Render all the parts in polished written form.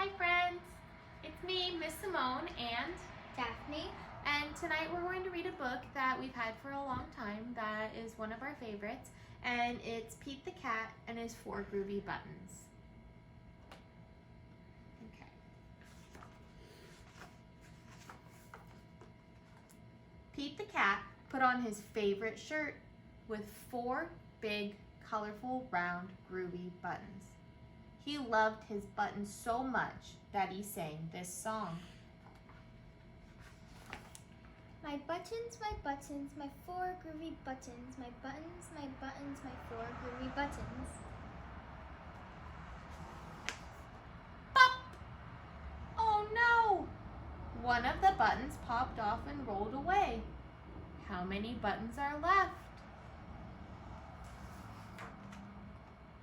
Hi friends, it's me, Miss Simone and Daphne. And tonight we're going to read a book that we've had for a long time that is one of our favorites, and it's Pete the Cat and his 4 Groovy Buttons. Okay. Pete the Cat put on his favorite shirt with 4 big, colorful, round, groovy buttons. He loved his buttons so much that he sang this song. My buttons, my 4 groovy buttons. My buttons, my 4 groovy buttons. Pop! Oh no! One of the buttons popped off and rolled away. How many buttons are left?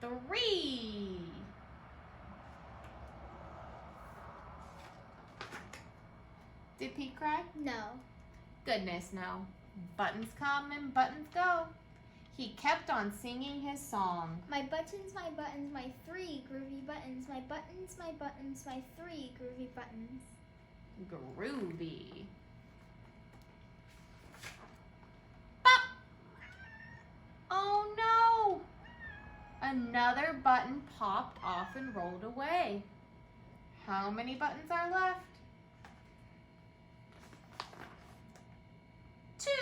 3! Did Pete cry? No. Goodness, no. Buttons come and buttons go. He kept on singing his song. My buttons, my 3 groovy buttons. My buttons, my 3 groovy buttons. Groovy. Pop! Oh no! Another button popped off and rolled away. How many buttons are left?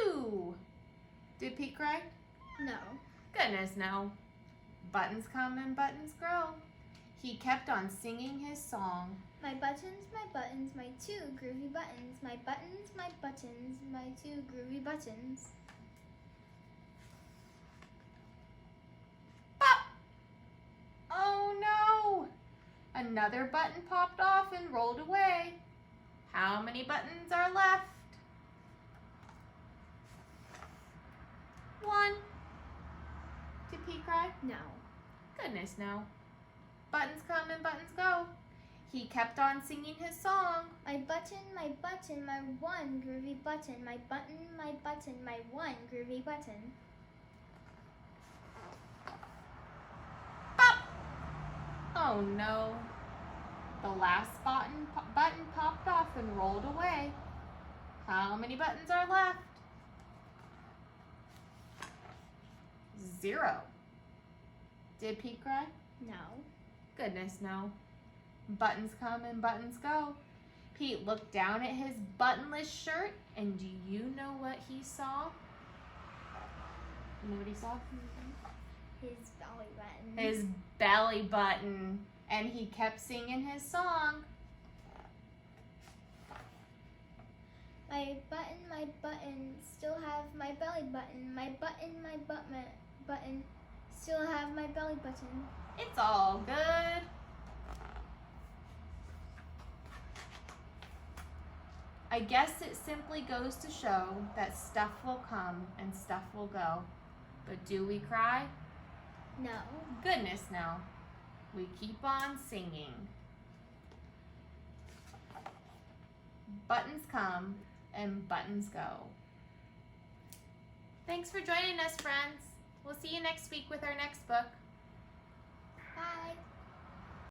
2. Did Pete cry? No. Goodness, no. Buttons come and buttons grow. He kept on singing his song. My buttons, my 2 groovy buttons. My buttons, my 2 groovy buttons. Pop! Oh no! Another button popped off and rolled away. How many buttons are left? 1. Did Pete cry? No. Goodness, no. Buttons come and buttons go. He kept on singing his song. My button, my 1 groovy button. My button, my 1 groovy button. Pop! Oh no. The last button popped off and rolled away. How many buttons are left? 0. Did Pete cry? No. Goodness, no. Buttons come and buttons go. Pete looked down at his buttonless shirt, and do you know what he saw? You know what he saw? His belly button. His belly button. And he kept singing his song. My button still have my belly button. My button still have my belly button. It's all good. I guess it simply goes to show that stuff will come and stuff will go. But do we cry? No. Goodness, no. We keep on singing. Buttons come and buttons go. Thanks for joining us, friends. We'll see you next week with our next book. Bye.